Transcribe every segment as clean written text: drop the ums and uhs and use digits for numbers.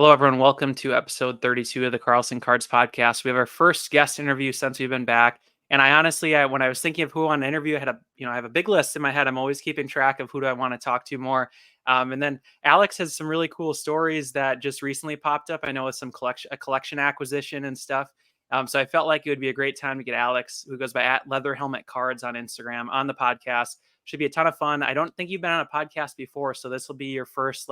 Hello, everyone. Welcome to episode 32 of the Carlson Cards podcast. We have our first guest interview since we've been back. And I honestly, when I was thinking of who I want to interview, I have a big list in my head. I'm always keeping track of who do I want to talk to more. And then Alex has some really cool stories that just recently popped up. I know with some collection acquisition and stuff. So I felt like it would be a great time to get Alex, who goes by at Leather Helmet Cards on Instagram, on the podcast. Should be a ton of fun. I don't think you've been on a podcast before, so this will be your first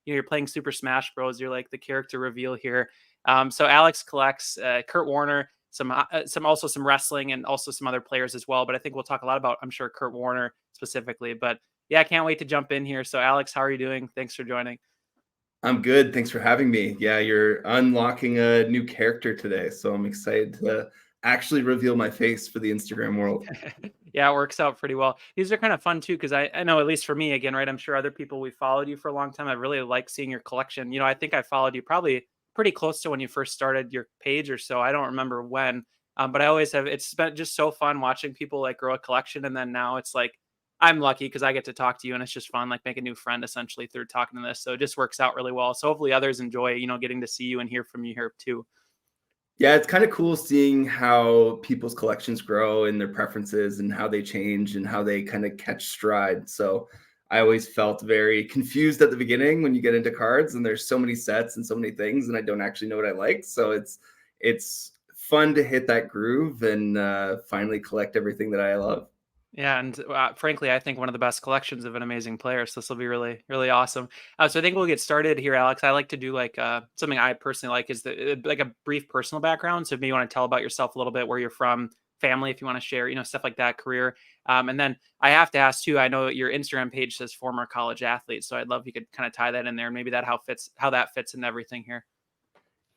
you're playing Super Smash Bros. You're like the character reveal here. So Alex collects Kurt Warner, some wrestling, and also some other players as well. But I think we'll talk a lot about, I'm sure, Kurt Warner specifically. But yeah, I can't wait to jump in here. So Alex, how are you doing? Thanks for joining. I'm good. Thanks for having me. Yeah, you're unlocking a new character today, so I'm excited to actually reveal my face for the Instagram world. Yeah, it works out pretty well. These are kind of fun too, because I know, at least for me, again, right? I'm sure other people, we followed you for a long time. I really like seeing your collection. I think I followed you probably pretty close to when you first started your page or so. I don't remember when, but I always have. It's been just so fun watching people like grow a collection, and then now it's like I'm lucky because I get to talk to you, and it's just fun, like make a new friend essentially through talking to this. So it just works out really well. So hopefully others enjoy, getting to see you and hear from you here too. Yeah, it's kind of cool seeing how people's collections grow and their preferences and how they change and how they kind of catch stride. So I always felt very confused at the beginning when you get into cards and there's so many sets and so many things and I don't actually know what I like. So it's fun to hit that groove and finally collect everything that I love. Yeah, and frankly, I think one of the best collections of an amazing player. So this will be really, really awesome. So I think we'll get started here, Alex. I like to do something I personally like is like a brief personal background. So if you want to tell about yourself a little bit, where you're from, family, if you want to share, stuff like that, career. And then I have to ask too. I know your Instagram page says former college athlete, so I'd love if you could kind of tie that in there, and maybe how that fits in everything here.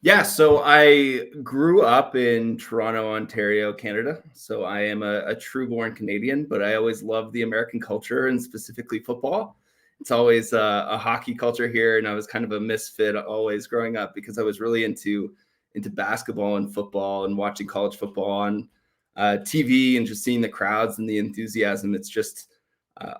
Yeah, so I grew up in Toronto, Ontario, Canada. So I am a true born Canadian, but I always loved the American culture and specifically football. It's always a hockey culture here, and I was kind of a misfit always growing up because I was really into basketball and football and watching college football on TV and just seeing the crowds and the enthusiasm. It's just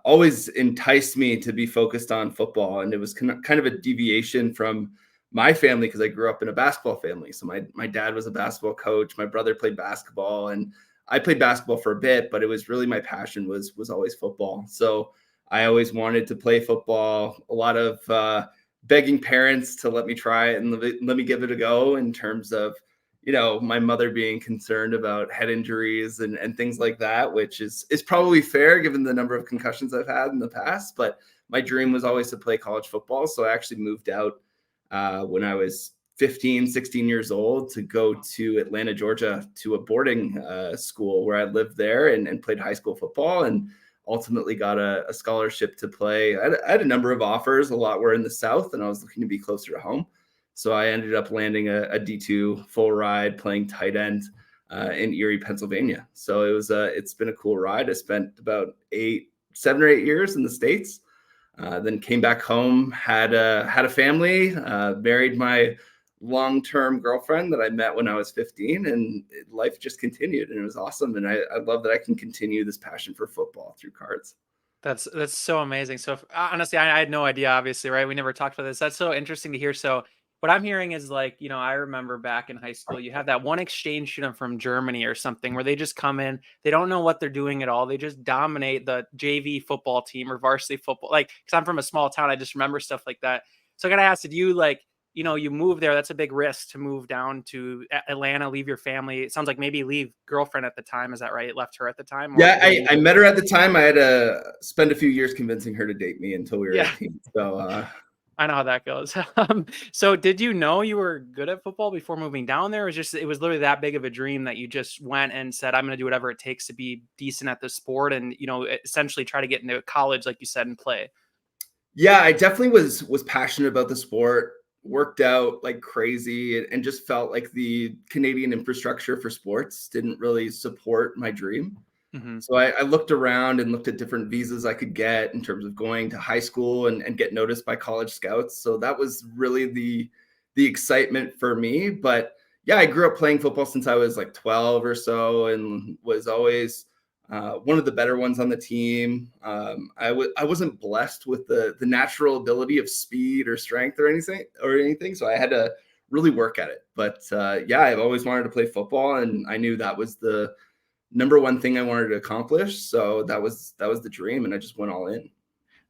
always enticed me to be focused on football, and it was kind of a deviation from my family because I grew up in a basketball family. So my dad was a basketball coach. My brother played basketball, and I played basketball for a bit, but it was really my passion was always football. So I always wanted to play football. A lot of begging parents to let me try it and let me give it a go in terms of, my mother being concerned about head injuries and things like that, which is probably fair given the number of concussions I've had in the past. But my dream was always to play college football. So I actually moved out when I was 15, 16 years old to go to Atlanta, Georgia, to a boarding school where I lived there and played high school football and ultimately got a scholarship to play. I had a number of offers. A lot were in the South, and I was looking to be closer to home. So I ended up landing a D2 full ride playing tight end in Erie, Pennsylvania. So it's been a cool ride. I spent about 7 or 8 years in the States. Then came back home, had a family, married my long-term girlfriend that I met when I was 15, and life just continued, and it was awesome. And I love that I can continue this passion for football through cards. That's so amazing. So honestly, I had no idea. Obviously, right? We never talked about this. That's so interesting to hear. So what I'm hearing is I remember back in high school, you have that one exchange student from Germany or something where they just come in, they don't know what they're doing at all. They just dominate the JV football team or varsity football. Like, because I'm from a small town, I just remember stuff like that. So I gotta ask, did you you move there? That's a big risk to move down to Atlanta, leave your family. It sounds like maybe leave girlfriend at the time. Is that right? Left her at the time? Or Yeah, I met her at the time. I had to spend a few years convincing her to date me until we were Yeah. 18. So I know how that goes. So did you know you were good at football before moving down there? Or it was literally that big of a dream that you just went and said, I'm going to do whatever it takes to be decent at the sport and, essentially try to get into college, like you said, and play. yeah, I definitely was passionate about the sport, worked out like crazy, and just felt like the Canadian infrastructure for sports didn't really support my dream. Hmm. So I looked around and looked at different visas I could get in terms of going to high school and get noticed by college scouts. So that was really the excitement for me. But yeah, I grew up playing football since I was like 12 or so and was always one of the better ones on the team. I wasn't blessed with the natural ability of speed or strength or anything. So I had to really work at it. But yeah, I've always wanted to play football, and I knew that was the number one thing I wanted to accomplish. So that was the dream, and I just went all in.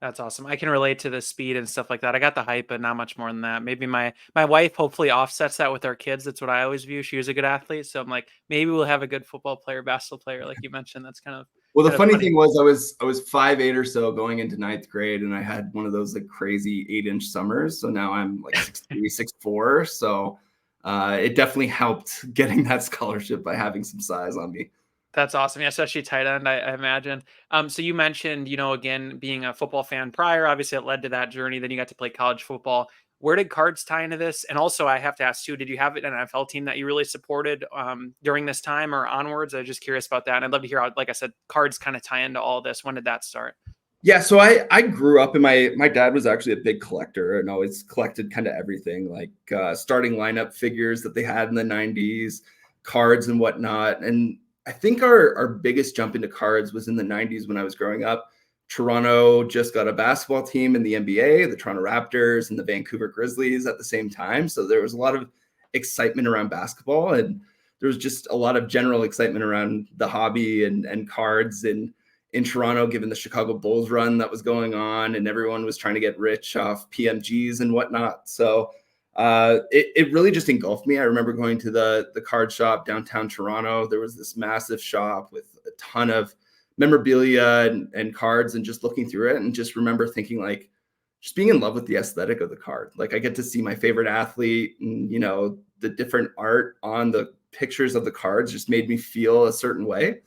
That's awesome. I can relate to the speed and stuff like that. I got the hype, but not much more than that. Maybe my wife hopefully offsets that with our kids. That's what I always view. She was a good athlete, so I'm like, maybe we'll have a good football player, basketball player, like you mentioned. That's Well, the kind of funny funny. thing was I was 5'8" or so going into ninth grade, and I had one of those like crazy 8-inch summers. So now I'm like 6'3", 6'4". So it definitely helped getting that scholarship by having some size on me. That's awesome. Yeah, especially tight end, I imagine. So you mentioned, again, being a football fan prior, obviously it led to that journey. Then you got to play college football. Where did cards tie into this? And also, I have to ask too, did you have an NFL team that you really supported during this time or onwards? I was just curious about that. And I'd love to hear how, like I said, cards kind of tie into all this. When did that start? Yeah, so I grew up, and my dad was actually a big collector and always collected kind of everything, like starting lineup figures that they had in the 90s, cards and whatnot. And I think our biggest jump into cards was in the 90s when I was growing up. Toronto just got a basketball team in the NBA, the Toronto Raptors and the Vancouver Grizzlies at the same time. So there was a lot of excitement around basketball, and there was just a lot of general excitement around the hobby and cards and in Toronto, given the Chicago Bulls run that was going on, and everyone was trying to get rich off PMGs and whatnot. So it really just engulfed me. I remember going to the card shop downtown Toronto. There was this massive shop with a ton of memorabilia and cards, and just looking through it, and just remember thinking like, just being in love with the aesthetic of the card. Like I get to see my favorite athlete, and the different art on the pictures of the cards just made me feel a certain way.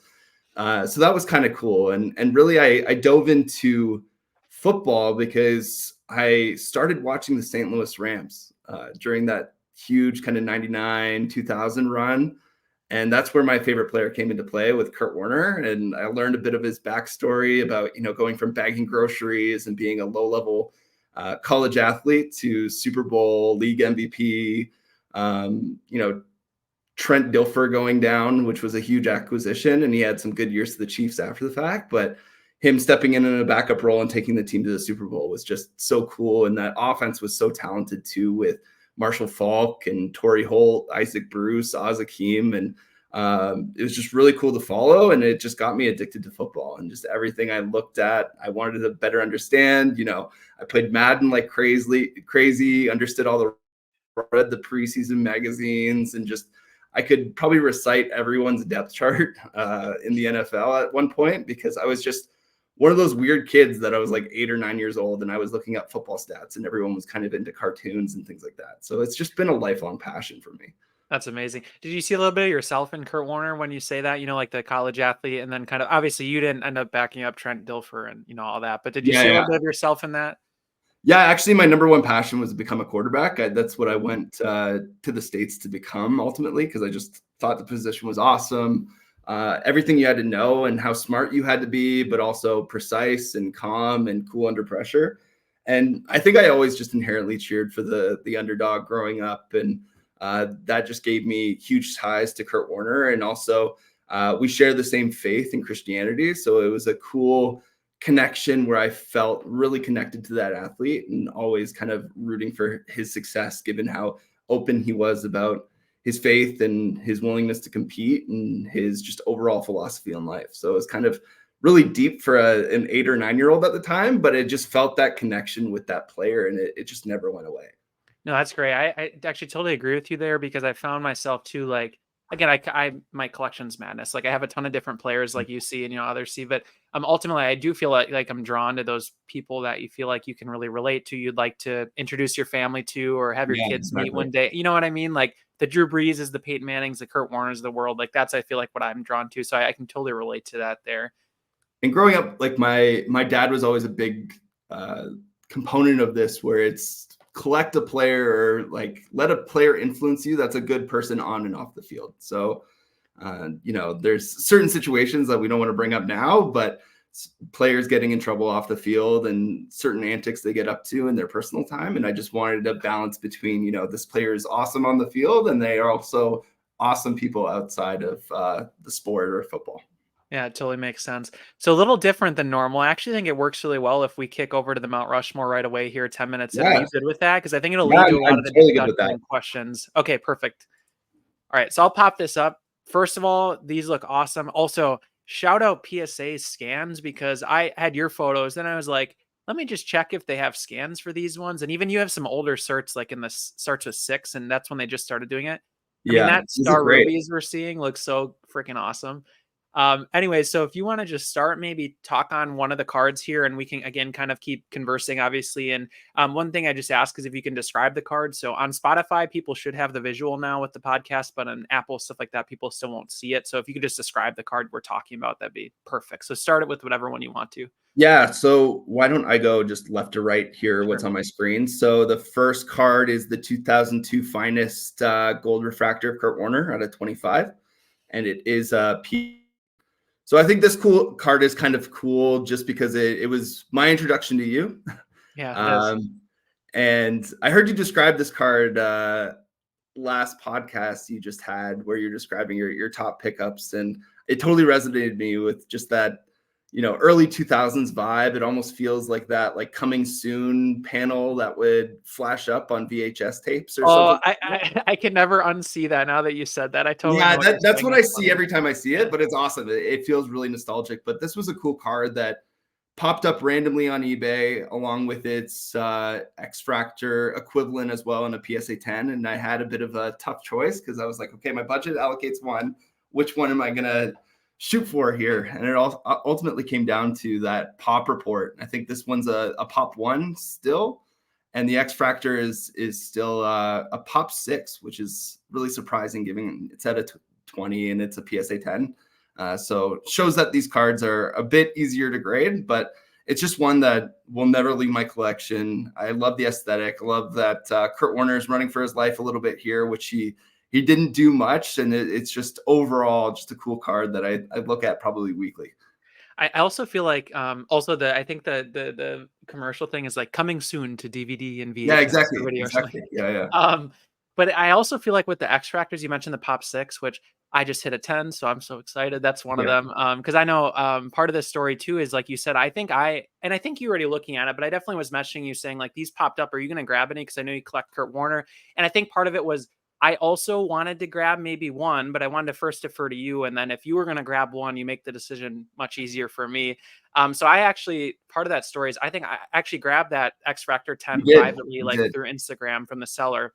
So that was kind of cool. And really, I dove into football because I started watching the St. Louis Rams during that huge kind of 99, 2000 run. And that's where my favorite player came into play with Kurt Warner. And I learned a bit of his backstory about, going from bagging groceries and being a low level college athlete to Super Bowl league MVP, Trent Dilfer going down, which was a huge acquisition, and he had some good years to the Chiefs after the fact. But him stepping in a backup role and taking the team to the Super Bowl was just so cool. And that offense was so talented too, with Marshall Faulk and Torrey Holt, Isaac Bruce, Oz Hakeem. And it was just really cool to follow. And it just got me addicted to football, and just everything I looked at, I wanted to better understand. I played Madden like crazy, understood all the, read the preseason magazines, and just I could probably recite everyone's depth chart in the NFL at one point, because I was just one of those weird kids that I was like 8 or 9 years old, and I was looking up football stats, and everyone was kind of into cartoons and things like that. So it's just been a lifelong passion for me. That's amazing. Did you see a little bit of yourself in Kurt Warner when you say that, like the college athlete, and then kind of obviously you didn't end up backing up Trent Dilfer and all that, but did you Yeah, see a yeah. little bit of yourself in that? Yeah, actually, my number one passion was to become a quarterback. That's what I went to the States to become ultimately, because I just thought the position was awesome. Everything you had to know and how smart you had to be, but also precise and calm and cool under pressure. And I think I always just inherently cheered for the underdog growing up, and that just gave me huge ties to Kurt Warner. And also, we share the same faith in Christianity, so it was a cool connection where I felt really connected to that athlete, and always kind of rooting for his success, given how open he was about his faith and his willingness to compete and his just overall philosophy on life. So it was kind of really deep for an 8 or 9 year old at the time, but it just felt that connection with that player, and it just never went away. No, that's great. I actually totally agree with you there, because I found myself too, like, again, my collection's madness. Like I have a ton of different players like you see and others see, but ultimately I do feel like I'm drawn to those people that you feel like you can really relate to. You'd like to introduce your family to, or have your Yeah, kids meet exactly. one day. You know what I mean? Like the Drew Brees, the Peyton Mannings, the Kurt Warners of the world. Like that's, I feel like, what I'm drawn to. So I can totally relate to that there. And growing up, like my dad was always a big component of this, where it's collect a player, or like let a player influence you that's a good person on and off the field. So there's certain situations that we don't want to bring up now, but players getting in trouble off the field and certain antics they get up to in their personal time. And I just wanted a balance between, this player is awesome on the field, and they are also awesome people outside of the sport or football. Yeah, it totally makes sense. So a little different than normal. I actually think it works really well if we kick over to the Mount Rushmore right away here, 10 minutes in. Are Yeah, you good with that? Because I think it'll yeah, lead to I'm, a lot I'm of the totally good with discussion that. and questions. Okay, perfect. All right, so I'll pop this up. First of all, these look awesome. Also, shout out PSA scans because I had your photos. Then I was like, let me just check if they have scans for these ones. And even you have some older certs, like in the starts with 6, and that's when they just started doing it. I mean, Yeah, that these look star great. rubies we're seeing looks so freaking awesome. Anyway, so if you want to just start, maybe talk on one of the cards here, and we can again kind of keep conversing, obviously. And one thing I just ask is if you can describe the card. So on Spotify, people should have the visual now with the podcast, but on Apple, stuff like that, people still won't see it. So if you could just describe the card we're talking about, that'd be perfect. So start it with whatever one you want to. Yeah, so why don't I go just left to right here, what's Sure. on my screen? So the first card is the 2002 finest gold refractor of Kurt Warner out of 25, and it is a P. So I think this cool card is kind of cool just because it was my introduction to you. Yeah, it is. Um, and I heard you describe this card last podcast you just had where you're describing your top pickups, and it totally resonated me with just that, early 2000s vibe. It almost feels like that, like coming soon panel that would flash up on VHS tapes or Oh, something. I can never unsee that now that you said that. I totally Yeah, know what you're that's saying. what I That's see funny. every time I see Yeah. it, but it's awesome. It feels really nostalgic. But this was a cool card that popped up randomly on eBay along with its X-Fractor equivalent as well in a PSA 10. And I had a bit of a tough choice because I was like, okay, my budget allocates one. Which one am I going to shoot for here? And it all ultimately came down to that pop report. I think this one's a pop 1 still. And the X-Fractor is still a pop 6, which is really surprising given it's at a 20 and it's a PSA 10. So shows that these cards are a bit easier to grade, but it's just one that will never leave my collection. I love the aesthetic. I love that Kurt Warner is running for his life a little bit here, which he didn't do much, and it's just overall just a cool card that I look at probably weekly. I also feel like also I think the commercial thing is like coming soon to DVD and Yeah, VHS or exactly, video or something. exactly. Yeah, yeah, Um, but I also feel like with the X Factors, you mentioned the Pop 6, which I just hit a 10, so I'm so excited. That's one of yeah, them. Because I know part of this story too is like you said, I think you were already looking at it, but I definitely was messaging you saying like these popped up. Are you gonna grab any? Because I know you collect Kurt Warner. And I think part of it was I also wanted to grab maybe one, but I wanted to first defer to you. And then if you were gonna grab one, you make the decision much easier for me. So I actually part of that story is I think I actually grabbed that X Factor you 10 did, privately, you like did. through Instagram from the seller.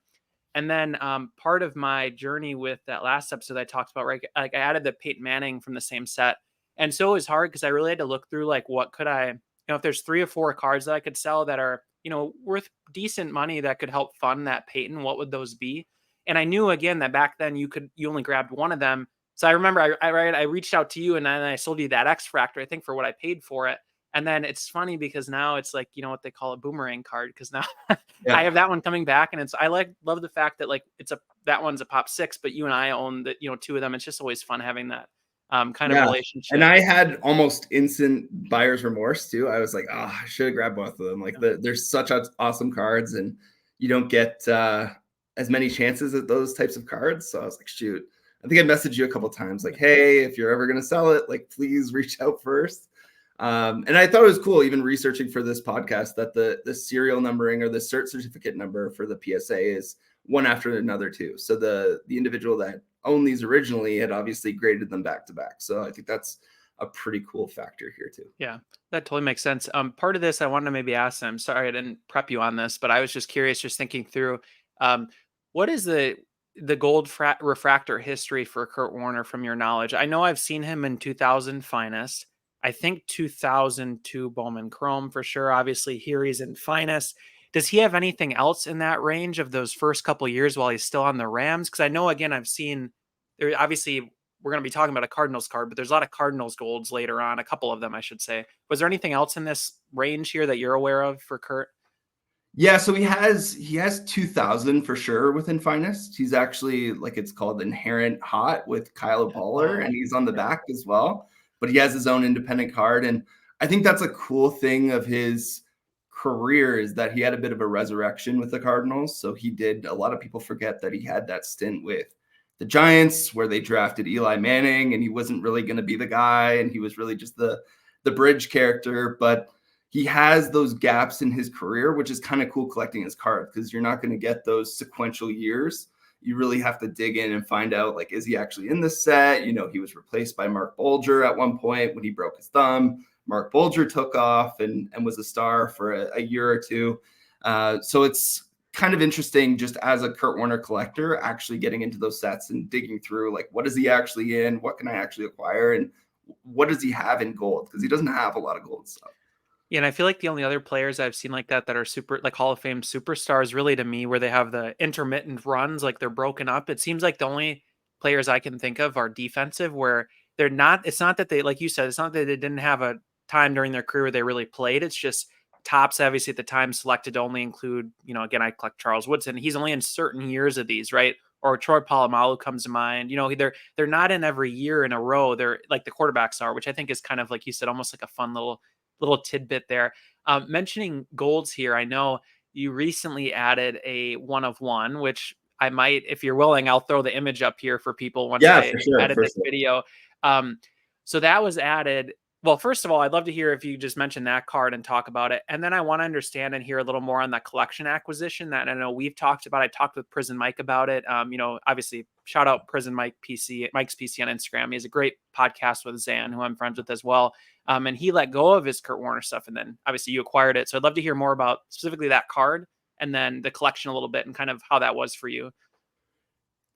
And then part of my journey with that last episode I talked about, right? Like I added the Peyton Manning from the same set. And so it was hard because I really had to look through like what could I, if there's 3 or 4 cards that I could sell that are, worth decent money that could help fund that Peyton, what would those be? And I knew again that back then you only grabbed one of them. So I remember I reached out to you and then I sold you that X Fractor, I think, for what I paid for it. And then it's funny because now it's like, what they call a boomerang card. Because now I Yeah. have that one coming back, and I love the fact that like that one's a pop 6, but you and I own the 2 of them. It's just always fun having that kind of Yeah. And relationship. I had almost instant buyer's remorse too. I was like, oh, I should have grabbed both of them. Like Yeah. there's such awesome cards, and you don't get as many chances at those types of cards. So I was like, shoot. I think I messaged you a couple times, like, hey, if you're ever gonna sell it, like please reach out first. And I thought it was cool, even researching for this podcast, that the serial numbering or the cert certificate number for the PSA is one after another too. So the individual that owned these originally had obviously graded them back to back. So I think that's a pretty cool factor here too. Yeah, that totally makes sense. Part of this I wanted to maybe ask them. Sorry, I didn't prep you on this, but I was just curious, just thinking through, um, what is the gold refractor history for Kurt Warner from your knowledge? I know I've seen him in 2000 finest. I think 2002 Bowman Chrome for sure. Obviously, here he's in finest. Does he have anything else in that range of those first couple years while he's still on the Rams? Because I know again I've seen there obviously we're going to be talking about a Cardinals card, but there's a lot of Cardinals golds later on, a couple of them, I should say. Was there anything else in this range here that you're aware of for Kurt? Yeah, so he has 2000 for sure within finest. He's actually, like, it's called Inherent Hot with Kyle Baller, Oh, and he's on the yeah. back as well. But he has his own independent card, and I think that's a cool thing of his career is that he had a bit of a resurrection with the Cardinals. So he did. A lot of people forget that he had that stint with the Giants, where they drafted Eli Manning, and he wasn't really going to be the guy, and he was really just the bridge character. But he has those gaps in his career, which is kind of cool collecting his cards, because you're not going to get those sequential years. You really have to dig in and find out, like, is he actually in this set? You know, he was replaced by Mark Bolger at one point when he broke his thumb. Mark Bolger took off and was a star for a year or two. So it's kind of interesting, just as a Kurt Warner collector, actually getting into those sets and digging through, like, what is he actually in? What can I actually acquire? And what does he have in gold? Because he doesn't have a lot of gold stuff. Yeah, and I feel like the only other players I've seen like that are super like Hall of Fame superstars, really, to me, where they have the intermittent runs, like they're broken up. It seems like the only players I can think of are defensive, where they're not. It's not that they, like you said, it's not that they didn't have a time during their career where they really played. It's just tops, obviously, at the time selected to only include, again, I collect Charles Woodson. He's only in certain years of these, right? Or Troy Polamalu comes to mind. They're not in every year in a row. They're like the quarterbacks are, which I think is kind of, like you said, almost like a fun little tidbit there. Mentioning golds here, I know you recently added a 1 of 1, which I might, if you're willing, I'll throw the image up here for people once Yeah, I for sure. edit this video. So that was added. Well, first of all, I'd love to hear if you just mention that card and talk about it. And then I want to understand and hear a little more on that collection acquisition that I know we've talked about. I talked with Prison Mike about it. Obviously, shout out Prison Mike PC, Mike's PC on Instagram. He has a great podcast with Zan, who I'm friends with as well. And he let go of his Kurt Warner stuff. And then obviously you acquired it. So I'd love to hear more about specifically that card and then the collection a little bit and kind of how that was for you.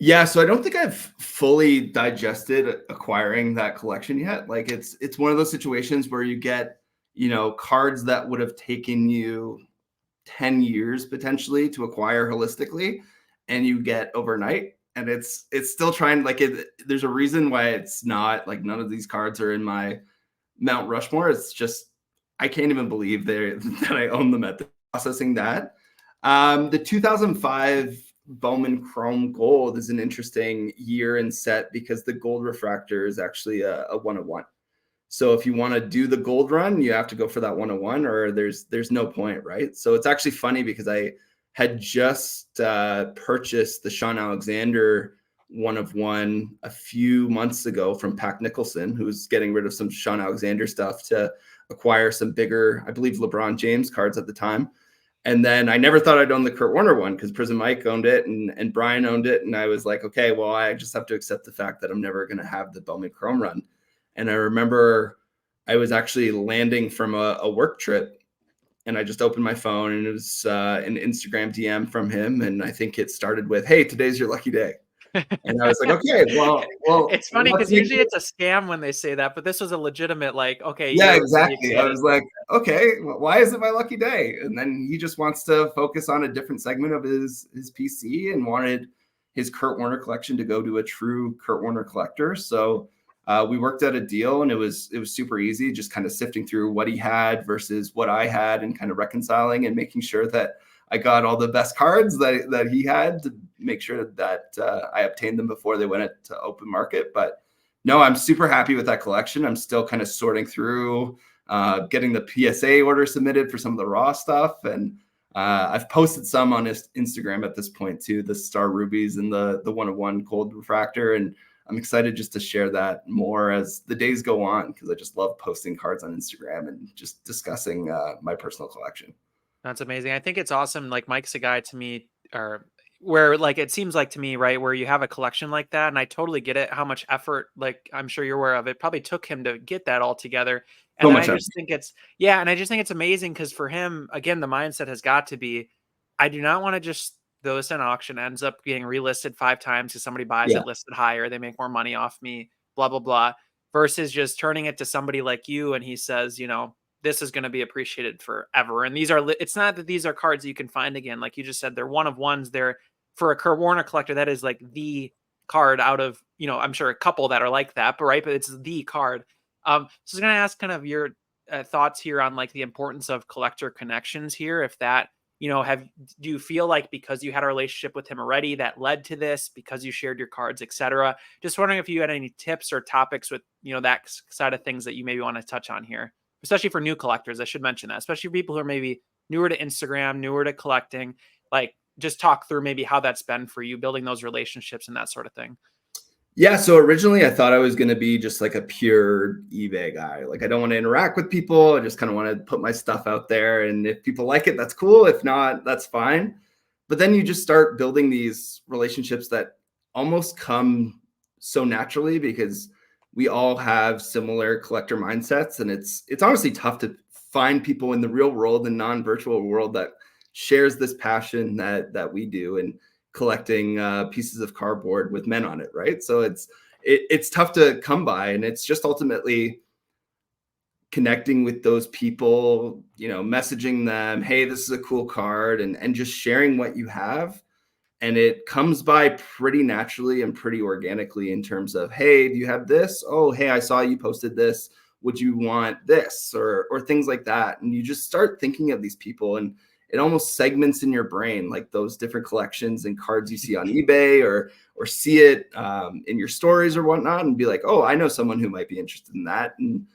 Yeah, so I don't think I've fully digested acquiring that collection yet. Like, it's one of those situations where you get, cards that would have taken you 10 years potentially to acquire holistically, and you get overnight. And it's still trying, like, there's a reason why it's not like, none of these cards are in my Mount Rushmore. It's just, I can't even believe that I own them at the processing that. The 2005 Bowman Chrome Gold is an interesting year and set, because the gold refractor is actually a 1 of 1. So if you want to do the gold run, you have to go for that 1 of 1, or there's no point, right? So it's actually funny, because I had just purchased the Sean Alexander 1 of 1 a few months ago from Pac Nicholson, who's getting rid of some Sean Alexander stuff to acquire some bigger, I believe, LeBron James cards at the time. And then I never thought I'd own the Kurt Warner one, because Prison Mike owned it and Brian owned it. And I was like, okay, well, I just have to accept the fact that I'm never going to have the Bowman Chrome run. And I remember I was actually landing from a work trip, and I just opened my phone, and it was an Instagram DM from him. And I think it started with, "Hey, today's your lucky day." And I was like, okay, well, It's funny because usually it's a scam when they say that, but this was a legitimate, like, okay, yeah, you're really exactly. I excited. was like, okay, why is it my lucky day? And then he just wants to focus on a different segment of his PC, and wanted his Kurt Warner collection to go to a true Kurt Warner collector. So we worked out a deal, and it was super easy, just kind of sifting through what he had versus what I had, and kind of reconciling and making sure that I got all the best cards that he had, to make sure that I obtained them before they went to open market. But no, I'm super happy with that collection. I'm still kind of sorting through, getting the PSA order submitted for some of the raw stuff. And I've posted some on his Instagram at this point too, the Star Rubies and the 1 of 1 Gold Refractor. And I'm excited just to share that more as the days go on, because I just love posting cards on Instagram and just discussing my personal collection. That's amazing. I think it's awesome. Like Mike's a guy to me, or where like it seems like to me, right, where you have a collection like that, and I totally get it. How much effort, like I'm sure you're aware of, it probably took him to get that all together. And So then I much just think it's yeah, and I just think it's amazing because for him, again, the mindset has got to be, I do not want to just throw this in auction, ends up getting relisted 5 times because somebody buys yeah. it listed higher, they make more money off me, blah blah blah, versus just turning it to somebody like you, and he says, this is going to be appreciated forever. And it's not that these are cards that you can find again. Like you just said, they're 1 of 1s. They're for a Kurt Warner collector. That is like the card out of, I'm sure a couple that are like that, but right. But it's the card. So I was going to ask kind of your thoughts here on like the importance of collector connections here. If that, do you feel like because you had a relationship with him already that led to this, because you shared your cards, etc. Just wondering if you had any tips or topics with, that side of things that you maybe want to touch on here, especially for new collectors. I should mention that, especially for people who are maybe newer to Instagram, newer to collecting, like just talk through maybe how that's been for you, building those relationships and that sort of thing. Yeah, so originally I thought I was going to be just like a pure eBay guy. Like I don't want to interact with people. I just kind of want to put my stuff out there, and if people like it, that's cool. If not, that's fine. But then you just start building these relationships that almost come so naturally because we all have similar collector mindsets, and it's honestly tough to find people in the real world and non-virtual world that shares this passion that we do. And collecting pieces of cardboard with men on it, right? So it's tough to come by, and it's just ultimately connecting with those people, messaging them, hey, this is a cool card, and just sharing what you have. And it comes by pretty naturally and pretty organically in terms of, hey, do you have this? Oh, hey, I saw you posted this. Would you want this? Or things like that. And you just start thinking of these people, and it almost segments in your brain, like those different collections and cards you see on eBay or see it in your stories or whatnot, and be like, oh, I know someone who might be interested in that. And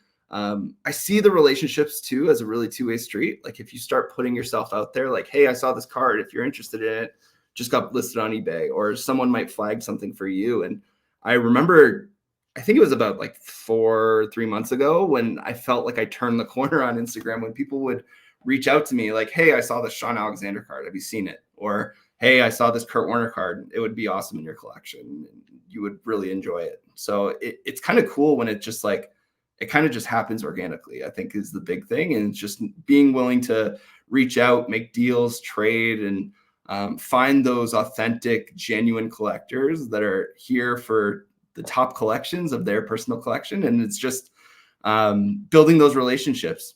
I see the relationships too as a really two-way street. Like if you start putting yourself out there, like, hey, I saw this card. If you're interested in it, just got listed on eBay, or someone might flag something for you. And I remember, I think it was about like 3 months ago when I felt like I turned the corner on Instagram, when people would reach out to me like, hey, I saw this Sean Alexander card. Have you seen it? Or, hey, I saw this Kurt Warner card. It would be awesome in your collection. You would really enjoy it. So it's kind of cool when it just like, it kind of just happens organically, I think is the big thing. And it's just being willing to reach out, make deals, trade, and find those authentic, genuine collectors that are here for the top collections of their personal collection. And it's just building those relationships.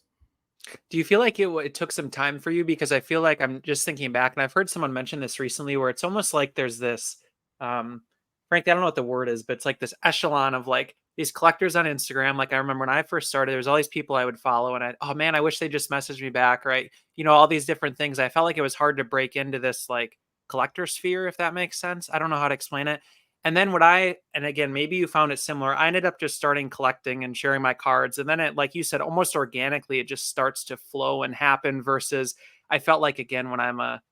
Do you feel like it took some time for you? Because I feel like I'm just thinking back, and I've heard someone mention this recently, where it's almost like there's this, um, frankly, I don't know what the word is, but it's like this echelon of like these collectors on Instagram. Like I remember when I first started, there was all these people I would follow, and oh man, I wish they just messaged me back, right? All these different things. I felt like it was hard to break into this like collector sphere, if that makes sense. I don't know how to explain it. And then and again, maybe you found it similar. I ended up just starting collecting and sharing my cards. And then it, like you said, almost organically, it just starts to flow and happen versus I felt like, again, when I'm a,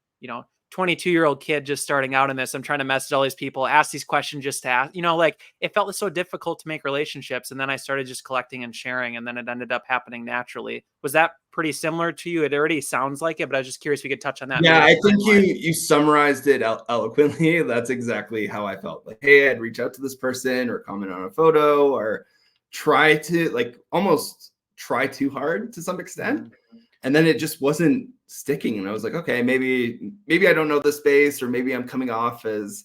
22-year-old kid just starting out in this, I'm trying to message all these people, ask these questions just to ask, like it felt so difficult to make relationships. And then I started just collecting and sharing, and then it ended up happening naturally. Was that pretty similar to you? It already sounds like it, but I was just curious if we could touch on that. Yeah, Maybe the I think you timeline. you summarized it eloquently. That's exactly how I felt. Like, hey, I'd reach out to this person or comment on a photo or try to like almost try too hard to some extent. Mhm. And then it just wasn't sticking. And I was like, okay, maybe I don't know the space, or maybe I'm coming off as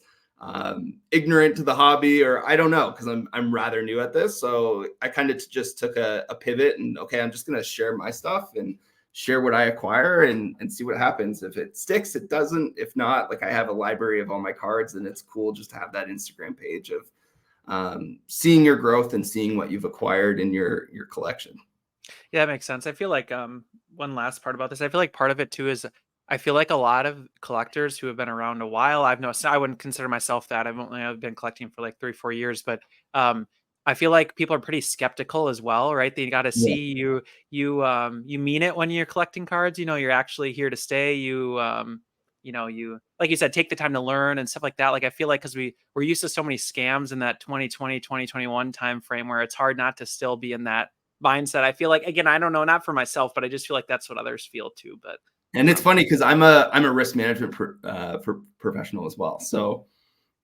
ignorant to the hobby, or I don't know, because I'm rather new at this. So I kind of just took a pivot, and okay, I'm just gonna share my stuff and share what I acquire, and see what happens. If it sticks, it doesn't. If not, like I have a library of all my cards, and it's cool just to have that Instagram page of seeing your growth and seeing what you've acquired in your collection. Yeah, that makes sense. I feel like one last part about this. I feel like part of it too is I feel like a lot of collectors who have been around a while, I've noticed I wouldn't consider myself that. I've been collecting for like 3, 4 years, but I feel like people are pretty skeptical as well, right? They got to Yeah. see you mean it when you're collecting cards. You're actually here to stay. You like you said, take the time to learn and stuff like that. Like I feel like because we're used to so many scams in that 2020, 2021 time frame where it's hard not to still be in that mindset. I feel like, again, I don't know, not for myself, but I just feel like that's what others feel too. But And it's um, funny because I'm a risk management professional as well. So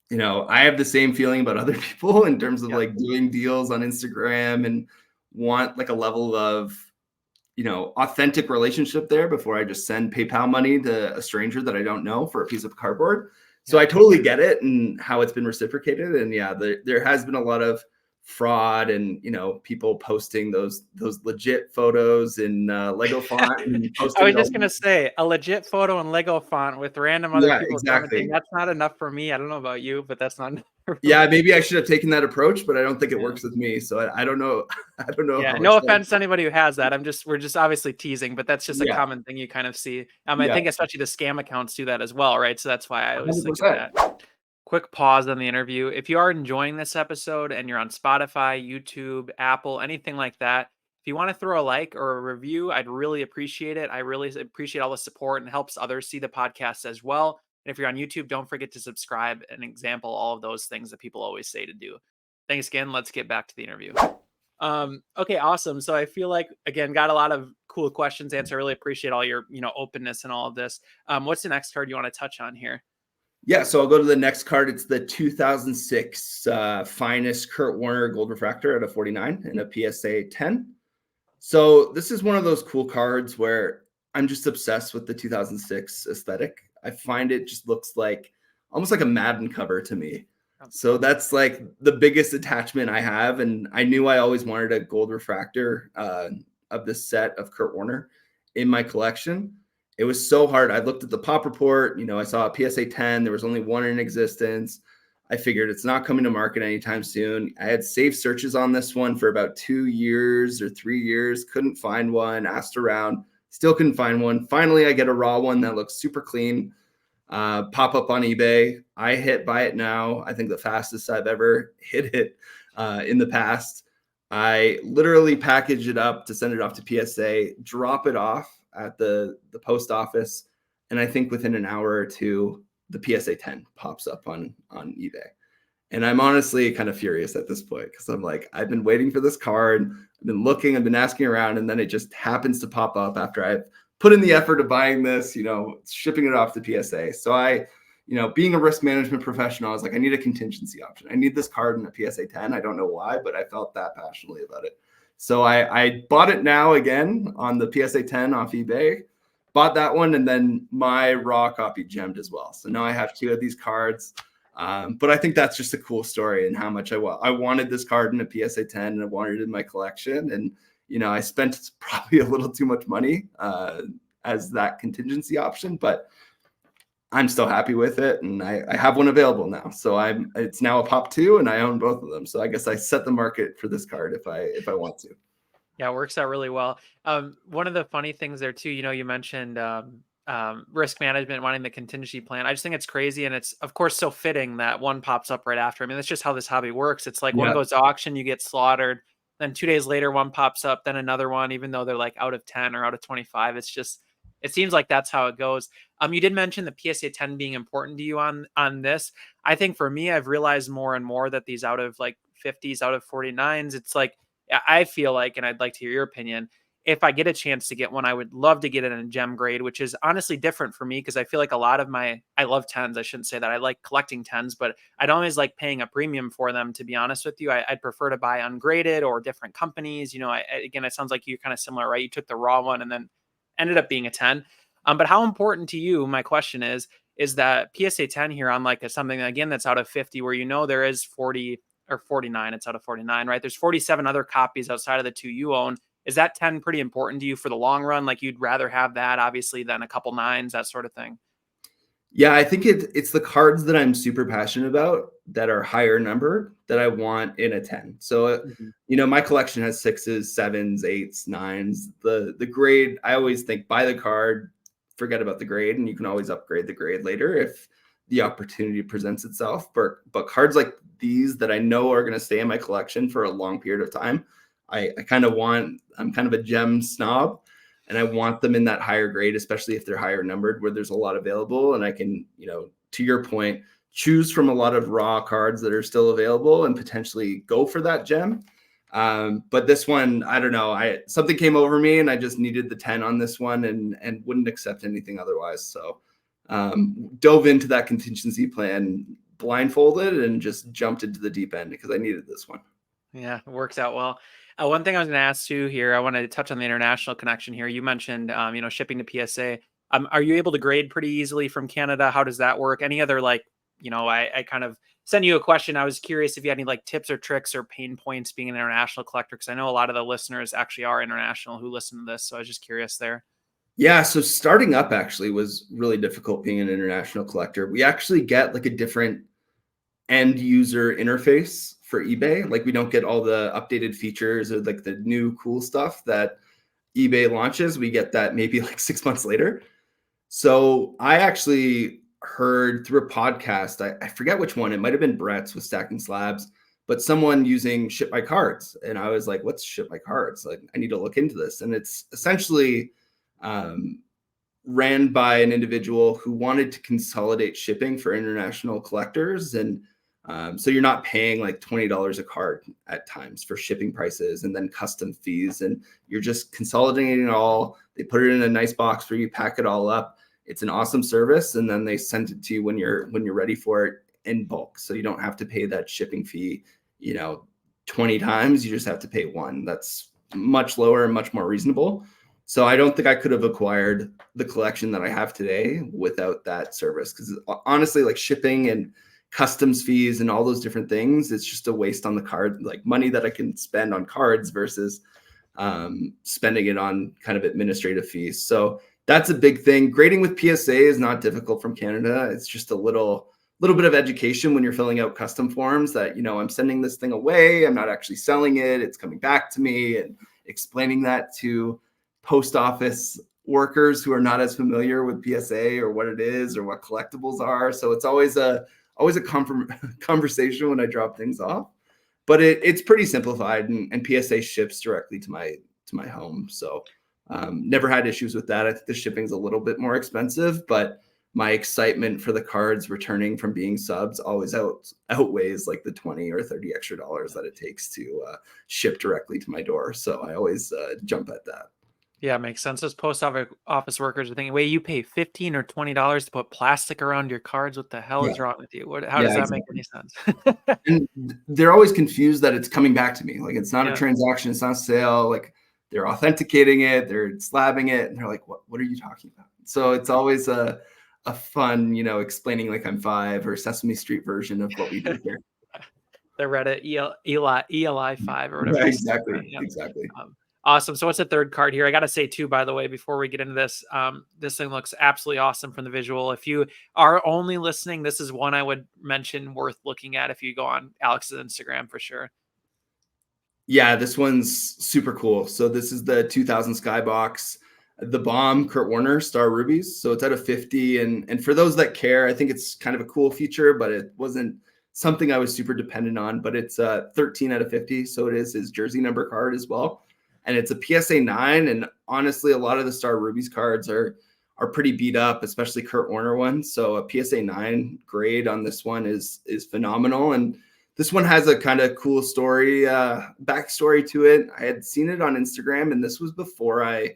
I have the same feeling about other people in terms of yeah, like doing deals on Instagram, and want like a level of authentic relationship there before I just send PayPal money to a stranger that I don't know for a piece of cardboard. So yeah. I totally get it and how it's been reciprocated. And yeah, there has been a lot of fraud, and people posting those legit photos in Lego font and I posting was it all. just gonna say a legit photo in Lego font with random other Yeah, people commenting. exactly. That's not enough for me. I don't know about you, but that's not enough for Yeah, me. maybe I should have taken that approach, but I don't think it Yeah. works with me. So I don't know. I don't know Yeah, how no it's like. offense to anybody who has that. We're just obviously teasing, but that's just a Yeah, common thing you kind of see. I yeah, think especially the scam accounts do that as well, right? So that's why I always think of 100%. that. Quick pause on the interview. If you are enjoying this episode and you're on Spotify, YouTube, Apple, anything like that, if you want to throw a like or a review, I'd really appreciate it. I really appreciate all the support, and it helps others see the podcast as well. And if you're on YouTube, don't forget to subscribe and example all of those things that people always say to do. Thanks again. Let's get back to the interview. Okay, awesome. So I feel like again got a lot of cool questions answered. I really appreciate all your openness and all of this. What's the next card you want to touch on here? Yeah, so I'll go to the next card. It's the 2006 finest Kurt Warner Gold Refractor at a 49 and a PSA 10. So this is one of those cool cards where I'm just obsessed with the 2006 aesthetic. I find it just looks like almost like a Madden cover to me. So that's like the biggest attachment I have. And I knew I always wanted a gold refractor of this set of Kurt Warner in my collection. It was so hard. I looked at the pop report. I saw a PSA 10. There was only one in existence. I figured it's not coming to market anytime soon. I had saved searches on this one for about 2 years or 3 years. Couldn't find one. Asked around. Still couldn't find one. Finally, I get a raw one that looks super clean. Pop up on eBay. I hit buy it now. I think the fastest I've ever hit it in the past. I literally package it up to send it off to PSA, drop it off at the post office, and I think within an hour or two, the PSA 10 pops up on eBay. And I'm honestly kind of furious at this point because I'm like, I've been waiting for this card. I've been looking, I've been asking around, and then it just happens to pop up after I've put in the effort of buying this, shipping it off to PSA. So I, being a risk management professional, I was like, I need a contingency option. I need this card in a PSA 10. I don't know why, but I felt that passionately about it. So I bought it now again on the PSA 10 off eBay, bought that one, and then my raw copy gemmed as well. So now I have 2 of these cards. But I think that's just a cool story and how much I wanted this card in a PSA 10 and I wanted it in my collection. And, I spent probably a little too much money as that contingency option, but I'm still happy with it. And I have one available now. So it's now a pop 2 and I own both of them. So I guess I set the market for this card if I want to. Yeah, it works out really well. One of the funny things there too, you mentioned risk management, wanting the contingency plan. I just think it's crazy, and it's of course so fitting that one pops up right after. I mean, that's just how this hobby works. It's like one goes to auction, you get slaughtered, then 2 days later one pops up, then another one, even though they're like out of 10 or out of 25. It seems like that's how it goes. You did mention the PSA 10 being important to you on this. I think for me, I've realized more and more that these out of like 50s, out of 49s, it's like I feel like, and I'd like to hear your opinion, if I get a chance to get one, I would love to get it in a gem grade, which is honestly different for me because I feel like a lot of I love 10s. I shouldn't say that. I like collecting 10s, but I don't always like paying a premium for them, to be honest with you. I'd prefer to buy ungraded or different companies. Again, it sounds like you're kind of similar, right? You took the raw one and then ended up being a 10. But how important to you, my question is that PSA 10 here on like something, again, that's out of 50 where there is 40 or 49, it's out of 49, right? There's 47 other copies outside of the 2 you own. Is that 10 pretty important to you for the long run? Like you'd rather have that obviously than a couple 9s, that sort of thing? Yeah, I think it's the cards that I'm super passionate about that are higher numbered that I want in a 10. So, my collection has 6s, 7s, 8s, 9s. The grade, I always think buy the card, forget about the grade, and you can always upgrade the grade later if the opportunity presents itself. But cards like these that I know are going to stay in my collection for a long period of time, I'm kind of a gem snob, and I want them in that higher grade, especially if they're higher numbered where there's a lot available. And I can, to your point, choose from a lot of raw cards that are still available and potentially go for that gem. But this one, I don't know, something came over me and I just needed the 10 on this one and wouldn't accept anything otherwise. So dove into that contingency plan blindfolded and just jumped into the deep end because I needed this one. Yeah, it works out well. One thing I was going to ask too here, I wanted to touch on the international connection here. You mentioned, shipping to PSA. Are you able to grade pretty easily from Canada? How does that work? Any other I kind of send you a question. I was curious if you had any like tips or tricks or pain points being an international collector, because I know a lot of the listeners actually are international who listen to this. So I was just curious there. Yeah, so starting up actually was really difficult being an international collector. We actually get like a different end user interface for eBay. Like we don't get all the updated features or like the new cool stuff that eBay launches. We get that maybe like 6 months later. So I actually heard through a podcast, I forget which one, it might have been Brett's with Stacking Slabs, but someone using Ship My Cards. And I was like, what's Ship My Cards? Like, I need to look into this. And it's essentially ran by an individual who wanted to consolidate shipping for international collectors. And So you're not paying like $20 a card at times for shipping prices and then custom fees. And you're just consolidating it all. They put it in a nice box for you, pack it all up. It's an awesome service. And then they send it to you when you're ready for it in bulk. So you don't have to pay that shipping fee, 20 times. You just have to pay one. That's much lower and much more reasonable. So I don't think I could have acquired the collection that I have today without that service. Because honestly, like shipping and customs fees and all those different things, it's just a waste on the card, like money that I can spend on cards versus spending it on kind of administrative fees. So that's a big thing. Grading with PSA is not difficult from Canada. It's just a little bit of education when you're filling out custom forms that, I'm sending this thing away. I'm not actually selling it. It's coming back to me, and explaining that to post office workers who are not as familiar with PSA or what it is or what collectibles are. So it's always a conversation when I drop things off, but it's pretty simplified, and PSA ships directly to my home. So never had issues with that. I think the shipping's a little bit more expensive, but my excitement for the cards returning from being subs always outweighs like the 20 or 30 extra dollars that it takes to ship directly to my door. So I always jump at that. Yeah, makes sense. Those post office workers are thinking, wait, you pay $15 or $20 to put plastic around your cards. What the hell Yeah. is wrong with you? How does Yeah, that make exactly. any sense? And they're always confused that it's coming back to me. Like, it's not a Yeah. transaction. It's not a sale. Like, they're authenticating it. They're slabbing it. And they're like, what are you talking about? So it's always a fun, explaining like I'm 5 or Sesame Street version of what we do here. The Reddit ELI5 or whatever. Yeah, exactly. Yeah. Exactly. Awesome. So what's the third card here? I got to say too, by the way, before we get into this, this thing looks absolutely awesome from the visual. If you are only listening, this is one I would mention worth looking at if you go on Alex's Instagram for sure. Yeah, this one's super cool. So this is the 2000 Skybox, the bomb Kurt Warner Star Rubies. So it's at a 50. And for those that care, I think it's kind of a cool feature, but it wasn't something I was super dependent on. But it's 13 out of 50. So it is his jersey number card as well. And it's a PSA 9. And honestly, a lot of the Star Rubies cards are pretty beat up, especially Kurt Warner ones. So a PSA 9 grade on this one is phenomenal. And this one has a kind of cool story, backstory to it. I had seen it on Instagram, and this was before I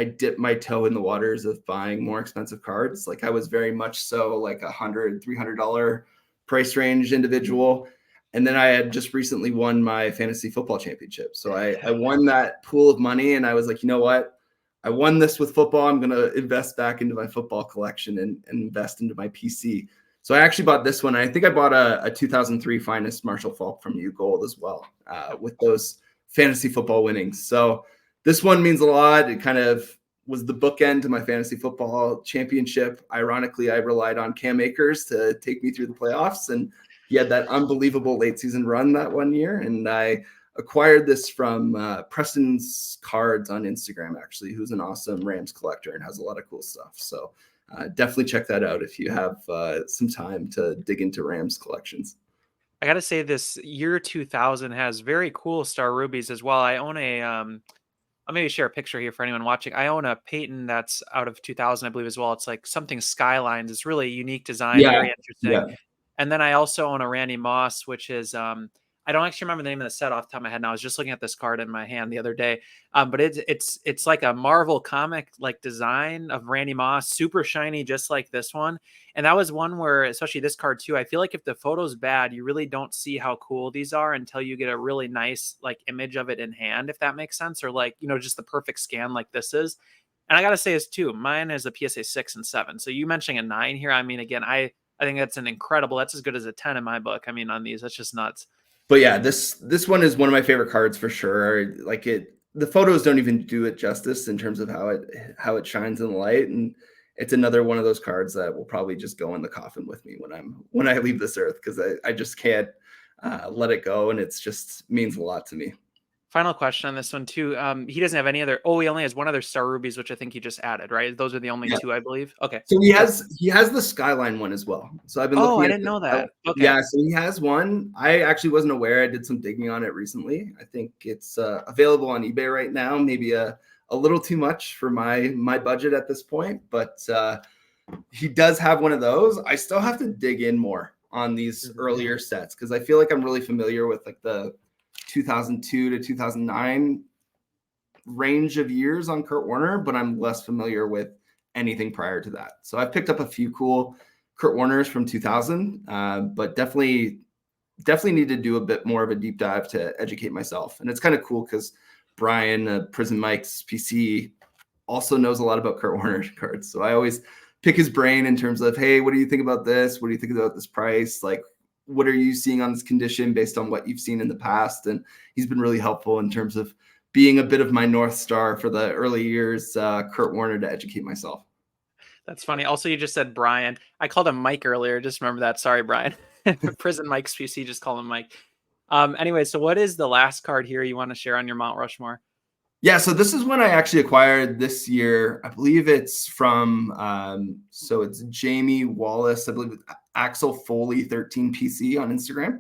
dipped my toe in the waters of buying more expensive cards. Like, I was very much so like $100, $300 price range individual. And then I had just recently won my fantasy football championship. So I won that pool of money, and I was like, you know what? I won this with football. I'm going to invest back into my football collection and invest into my PC. So I actually bought this one. I think I bought a 2003 Finest Marshall Faulk from U Gold as well, with those fantasy football winnings. So this one means a lot. It kind of was the bookend to my fantasy football championship. Ironically, I relied on Cam Akers to take me through the playoffs, and he had that unbelievable late season run that one year. And I acquired this from Preston's Cards on Instagram, actually, who's an awesome Rams collector and has a lot of cool stuff. So definitely check that out if you have some time to dig into Rams collections. I got to say, this year 2000 has very cool Star Rubies as well. I own I'll maybe share a picture here for anyone watching. I own a Peyton that's out of 2000, I believe, as well. It's like something Skylines. It's really unique design, Yeah, very interesting. yeah. And then I also own a Randy Moss, which is I don't actually remember the name of the set off the top of my head. And I was just looking at this card in my hand the other day. But it's like a Marvel comic like design of Randy Moss, super shiny, just like this one. And that was one where, especially this card too, I feel like if the photo's bad, you really don't see how cool these are until you get a really nice like image of it in hand, if that makes sense, or like, just the perfect scan like this is. And I gotta say is too, mine is a PSA 6 and 7. So you mentioning a 9 here. I mean, again, I think that's an incredible, that's as good as a 10 in my book. I mean, on these, that's just nuts. But yeah, this one is one of my favorite cards for sure. Like, the photos don't even do it justice in terms of how it shines in the light. And it's another one of those cards that will probably just go in the coffin with me when I leave this earth, because I just can't let it go, and it's just means a lot to me. Final question on this one too. He doesn't have any other. Oh, he only has one other Star Rubies, which I think he just added, right? Those are the only two, I believe. Okay. So he has the Skyline one as well. So I've been looking. Oh, I didn't know that. Okay. Yeah, so he has one. I actually wasn't aware. I did some digging on it recently. I think it's available on eBay right now. Maybe a little too much for my budget at this point, but he does have one of those. I still have to dig in more on these earlier sets because I feel like I'm really familiar with like the 2002 to 2009 range of years on Kurt Warner, but I'm less familiar with anything prior to that. So I've picked up a few cool Kurt Warners from 2000, but definitely need to do a bit more of a deep dive to educate myself. And it's kind of cool because Brian, Prison Mike's PC, also knows a lot about Kurt Warner cards. So I always pick his brain in terms of, hey, what do you think about this? What do you think about this price? Like, what are you seeing on this condition based on what you've seen in the past? And he's been really helpful in terms of being a bit of my North Star for the early years, Kurt Warner, to educate myself. That's funny. Also, you just said Brian. I called him Mike earlier. Just remember that. Sorry, Brian. Prison Mike's PC, just call him Mike. Anyway, so what is the last card here you want to share on your Mount Rushmore? Yeah, so this is one I actually acquired this year. I believe it's from, so it's Jamie Wallace, I believe it's Axel Foley 13 PC on Instagram.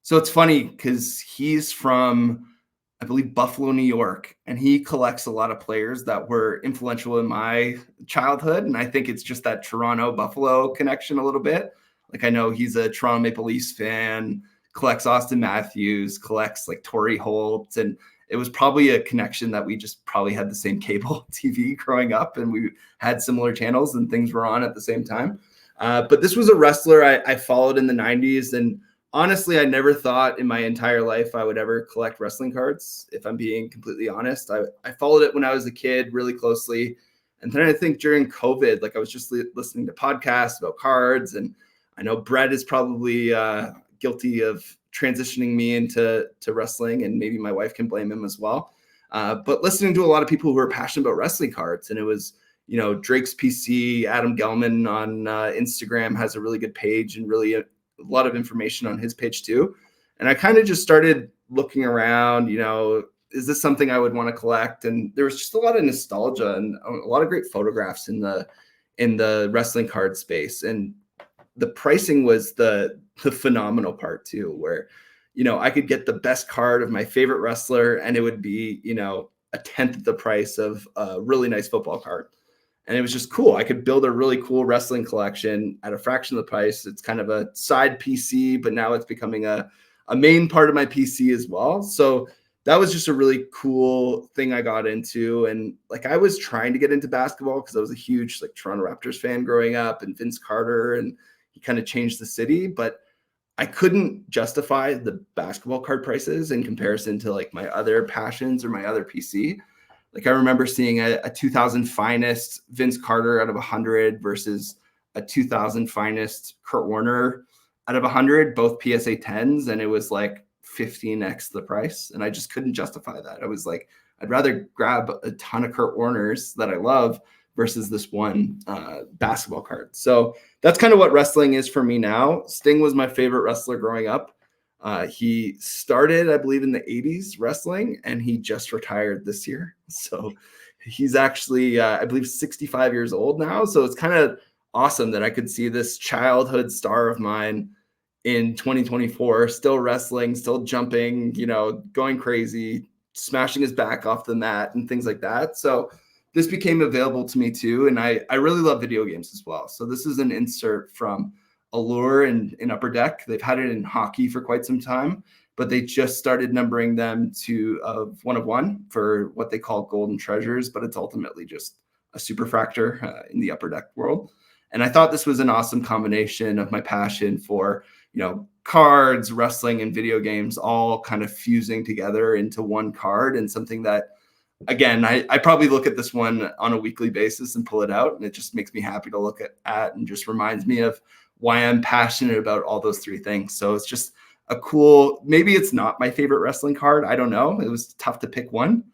So it's funny because he's from, I believe, Buffalo, New York, and he collects a lot of players that were influential in my childhood. And I think it's just that Toronto Buffalo connection a little bit. Like I know he's a Toronto Maple Leafs fan, collects Austin Matthews, collects like Torrey Holt, and it was probably a connection that we just probably had the same cable TV growing up and we had similar channels and things were on at the same time. But this was a wrestler I followed in the 90s. And honestly, I never thought in my entire life I would ever collect wrestling cards, if I'm being completely honest. I followed it when I was a kid really closely. And then I think during COVID, like I was just listening to podcasts about cards. And I know Brett is probably guilty of transitioning me into wrestling, and maybe my wife can blame him as well. But listening to a lot of people who are passionate about wrestling cards, and it was, you know, Drake's PC, Adam Gelman on Instagram has a really good page and really a lot of information on his page too. And I kind of just started looking around, you know, is this something I would want to collect? And there was just a lot of nostalgia and a lot of great photographs in the wrestling card space. And the pricing was the phenomenal part too, where, you know, I could get the best card of my favorite wrestler and it would be, you know, a tenth of the price of a really nice football card. And it was just cool. I could build a really cool wrestling collection at a fraction of the price. It's kind of a side PC, but now it's becoming a main part of my PC as well. So that was just a really cool thing I got into. And like, I was trying to get into basketball because I was a huge like Toronto Raptors fan growing up, and Vince Carter, and he kind of changed the city, but I couldn't justify the basketball card prices in comparison to like my other passions or my other PC. Like I remember seeing a 2000 finest Vince Carter out of 100 versus a 2000 finest Kurt Warner out of 100, both PSA 10s. And it was like 15x the price. And I just couldn't justify that. I was like, I'd rather grab a ton of Kurt Warners that I love versus this one basketball card. So that's kind of what wrestling is for me now. Sting was my favorite wrestler growing up. He started, I believe, in the 80s wrestling, and he just retired this year. So he's actually, I believe, 65 years old now. So it's kind of awesome that I could see this childhood star of mine in 2024, still wrestling, still jumping, you know, going crazy, smashing his back off the mat and things like that. So this became available to me too. And I really love video games as well. So this is an insert from Allure in Upper Deck. They've had it in hockey for quite some time, but they just started numbering them to 1 of 1 for what they call golden treasures, but it's ultimately just a superfractor in the Upper Deck world. And I thought this was an awesome combination of my passion for, you know, cards, wrestling, and video games all kind of fusing together into one card, and something that, again, I probably look at this one on a weekly basis and pull it out, and it just makes me happy to look at and just reminds me of why I'm passionate about all those three things. So it's just a cool, maybe it's not my favorite wrestling card. I don't know. It was tough to pick one,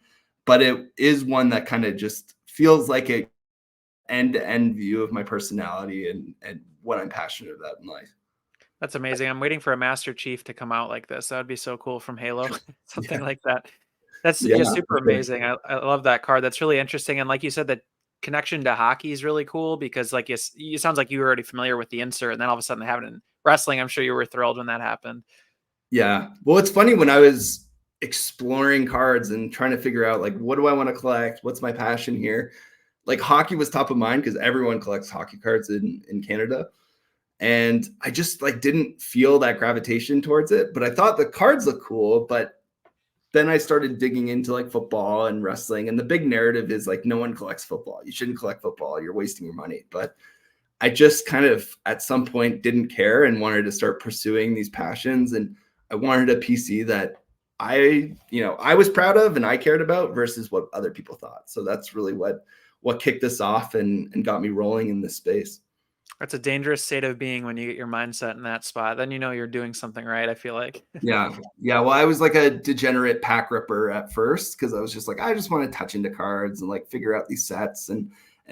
but it is one that kind of just feels like a end-to-end view of my personality and what I'm passionate about in life. That's amazing. I'm waiting for a Master Chief to come out like this. That would be so cool from Halo, something like that. That's Yeah, just super okay. amazing. I love that card. That's really interesting. And like you said, the connection to hockey is really cool because, like, you sounds like you were already familiar with the insert, and then all of a sudden they have it in wrestling. I'm sure you were thrilled when that happened. Yeah. Well, it's funny, when I was exploring cards and trying to figure out, like, what do I want to collect? What's my passion here? Like, hockey was top of mind because everyone collects hockey cards in Canada. And I just like didn't feel that gravitation towards it. But I thought the cards looked cool. But then I started digging into like football and wrestling. And the big narrative is like, no one collects football. You shouldn't collect football. You're wasting your money. But I just kind of at some point didn't care and wanted to start pursuing these passions. And I wanted a PC that I was proud of and I cared about versus what other people thought. So that's really what kicked us off and got me rolling in this space. That's a dangerous state of being when you get your mindset in that spot. Then you know you're doing something right, I feel like. Yeah. Yeah. Well, I was like a degenerate pack ripper at first because I was just like, I just want to touch into cards and like figure out these sets and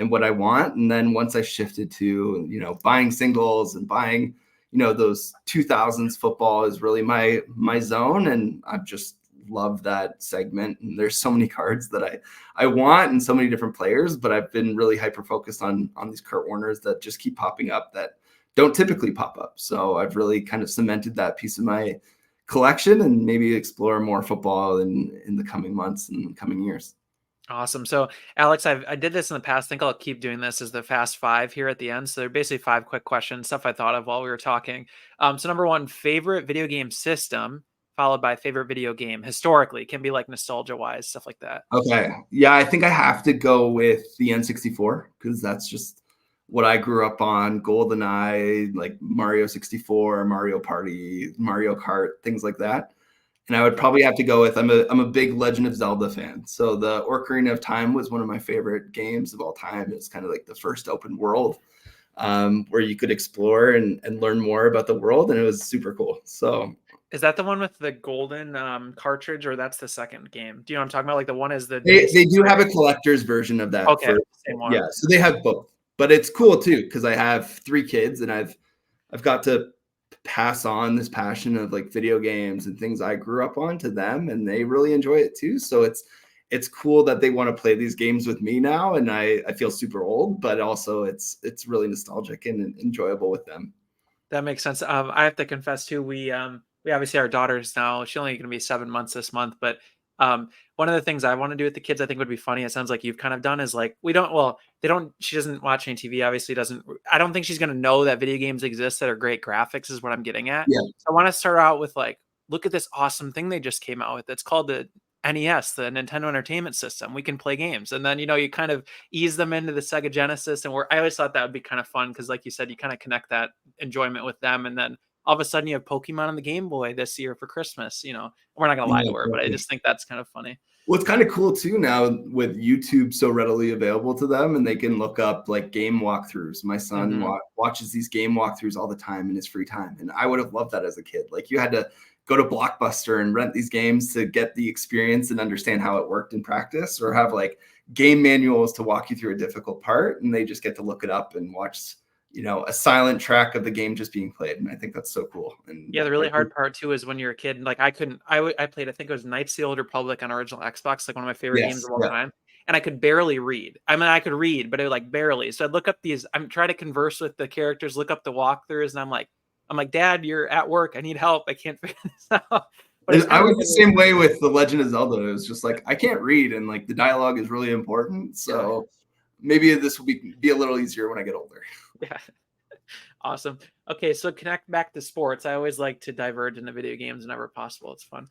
what I want. And then once I shifted to, buying singles and buying, those 2000s football is really my zone. And I've just loved that segment. And there's so many cards that I want and so many different players, but I've been really hyper focused on these Kurt Warners that just keep popping up that don't typically pop up. So I've really kind of cemented that piece of my collection and maybe explore more football in the coming months and coming years. Awesome. So, Alex, I did this in the past. I think I'll keep doing this as the fast five here at the end. So they're basically 5 quick questions, stuff I thought of while we were talking. So number one, favorite video game system, followed by favorite video game historically. It can be like nostalgia wise, stuff like that. Okay. Yeah, I think I have to go with the N64 because that's just what I grew up on. GoldenEye, like Mario 64, Mario Party, Mario Kart, things like that. And I would probably have to go with I'm a big Legend of Zelda fan. So the Ocarina of Time was one of my favorite games of all time. It's kind of like the first open world where you could explore and learn more about the world, and it was super cool. So Is that the one with the golden cartridge, or that's the second game? Do you know what I'm talking about? Like the one is the they do have a collector's version of that. Okay, same one. Yeah, so they have both, but it's cool too because I have 3 kids and I've got to pass on this passion of like video games and things I grew up on to them, and they really enjoy it too. So it's cool that they want to play these games with me now, and I feel super old, but also it's really nostalgic and enjoyable with them. That makes sense. I have to confess too, we obviously our daughter's now, she's only gonna be 7 months this month, but one of the things I want to do with the kids I think would be funny, it sounds like you've kind of done, is like she doesn't watch any TV, obviously doesn't. I don't think she's gonna know that video games exist that are great graphics is what I'm getting at. Yeah. So I want to start out with like, look at this awesome thing they just came out with. It's called the NES, the Nintendo Entertainment System. We can play games. And then, you kind of ease them into the Sega Genesis. And I always thought that would be kind of fun because, like you said, you kind of connect that enjoyment with them. And then all of a sudden you have Pokemon on the Game Boy this year for Christmas. We're not going to lie to her, but I just think that's kind of funny. Well, it's kind of cool too now with YouTube so readily available to them, and they can look up like game walkthroughs. My son watches these game walkthroughs all the time in his free time, and I would have loved that as a kid. Like you had to go to Blockbuster and rent these games to get the experience and understand how it worked in practice, or have like game manuals to walk you through a difficult part, and they just get to look it up and watch a silent track of the game just being played. And I think that's so cool. And yeah, the really hard part too is when you're a kid, like I played, I think it was Knights of the Old Republic on original Xbox, like one of my favorite games of all time. And I could barely read. I mean, I could read, but it like barely. So I'd look up I'm trying to converse with the characters, look up the walkthroughs, and I'm like, Dad, you're at work. I need help. I can't figure this out. But I was the same way with The Legend of Zelda. It was just like, I can't read, and like the dialogue is really important. So maybe this will be a little easier when I get older. Yeah. Awesome. Okay, so connect back to sports. I always like to diverge into video games whenever possible. It's fun.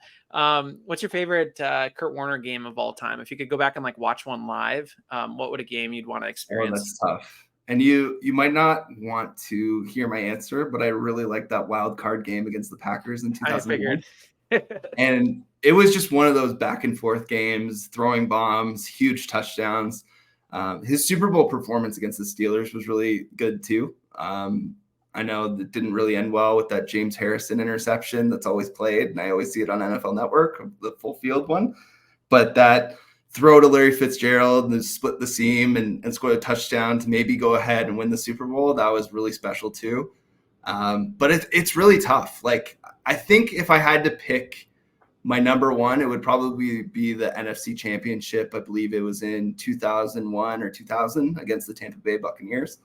What's your favorite Kurt Warner game of all time? If you could go back and like watch one live, what would a game you'd want to experience? Oh, that's tough. And you might not want to hear my answer, but I really like that wild card game against the Packers in 2001. I figured. And it was just one of those back and forth games, throwing bombs, huge touchdowns. His Super Bowl performance against the Steelers was really good too. I know that didn't really end well with that James Harrison interception that's always played, and I always see it on NFL Network, the full field one. But that throw to Larry Fitzgerald and split the seam and score a touchdown to maybe go ahead and win the Super Bowl, that was really special too. But it's really tough. Like, I think if I had to pick my number one, it would probably be the NFC Championship. I believe it was in 2001 or 2000 against the Tampa Bay Buccaneers,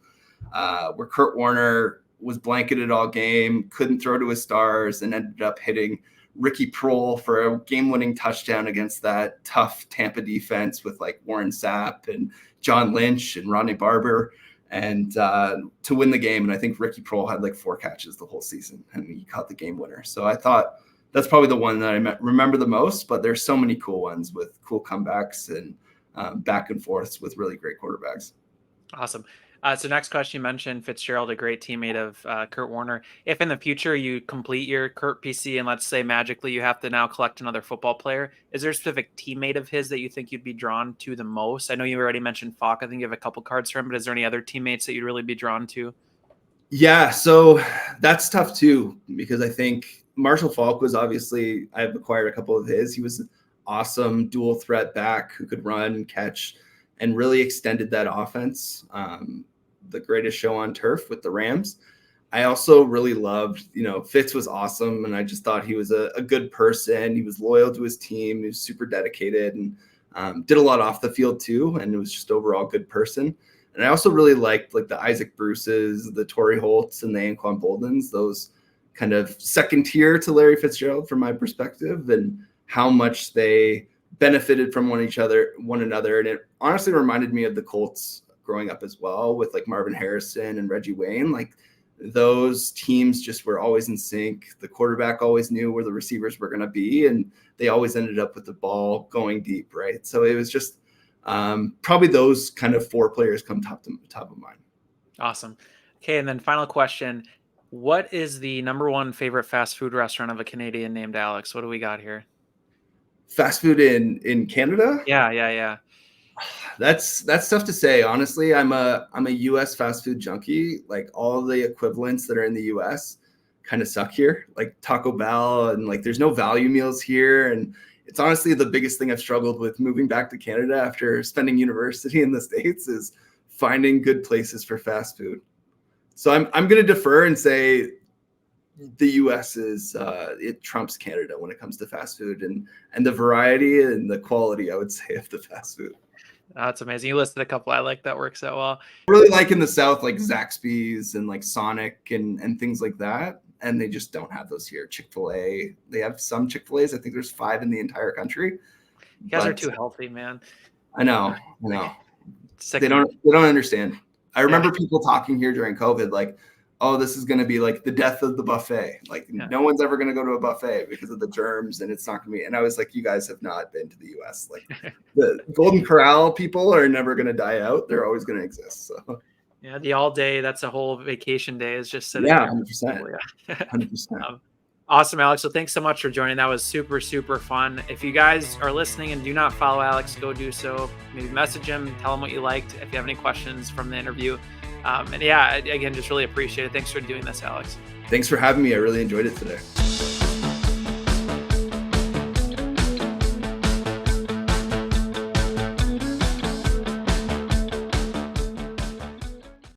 where Kurt Warner was blanketed all game, couldn't throw to his stars, and ended up hitting Ricky Prohl for a game-winning touchdown against that tough Tampa defense with like Warren Sapp and John Lynch and Ronnie Barber. and to win the game. And I think Ricky Prohl had like 4 catches the whole season, and he caught the game winner. So I thought that's probably the one that I remember the most. But there's so many cool ones with cool comebacks and back and forths with really great quarterbacks. Awesome. So next question, you mentioned Fitzgerald, a great teammate of Kurt Warner. If in the future you complete your Kurt PC and let's say magically you have to now collect another football player, is there a specific teammate of his that you think you'd be drawn to the most? I know you already mentioned Falk. I think you have a couple cards for him, but is there any other teammates that you'd really be drawn to? Yeah, so that's tough too, because I think Marshall Falk was obviously, I've acquired a couple of his. He was an awesome dual threat back who could run, catch, and really extended that offense. The greatest show on turf with the Rams. I also really loved, Fitz was awesome. And I just thought he was a good person. He was loyal to his team. He was super dedicated and did a lot off the field too. And it was just overall good person. And I also really liked like the Isaac Bruces, the Torrey Holtz, and the Anquan Boldens, those kind of second tier to Larry Fitzgerald from my perspective, and how much they benefited from one another. And it honestly reminded me of the Colts growing up as well, with like Marvin Harrison and Reggie Wayne. Like those teams just were always in sync. The quarterback always knew where the receivers were going to be, and they always ended up with the ball going deep, right? So it was just probably those kind of 4 players come top of mind. Awesome. Okay, and then final question. What is the number 1 favorite fast food restaurant of a Canadian named Alex? What do we got here? Fast food in Canada? Yeah. That's tough to say. Honestly, I'm a US fast food junkie. Like all the equivalents that are in the US kind of suck here, like Taco Bell, and like there's no value meals here. And it's honestly the biggest thing I've struggled with moving back to Canada after spending university in the States, is finding good places for fast food. So I'm going to defer and say the US it trumps Canada when it comes to fast food and the variety and the quality, I would say, of the fast food. That's amazing. You listed a couple I like that works out well. I really like in the South, like Zaxby's and like Sonic and things like that. And they just don't have those here. Chick-fil-A, they have some Chick-fil-A's. I think there's 5 in the entire country. You guys are too healthy, man. I know. They don't understand. I remember people talking here during COVID, like, oh, this is going to be like the death of the buffet. Like no one's ever going to go to a buffet because of the germs, and it's not going to be. And I was like, you guys have not been to the US. Like the Golden Corral people are never going to die out. They're always going to exist. So yeah, the all day, that's a whole vacation day, is just sitting there. 100%. 100%. Awesome, Alex. So thanks so much for joining. That was super, super fun. If you guys are listening and do not follow Alex, go do so. Maybe message him, tell him what you liked. If you have any questions from the interview. And yeah, again, just really appreciate it. Thanks for doing this, Alex. Thanks for having me. I really enjoyed it today.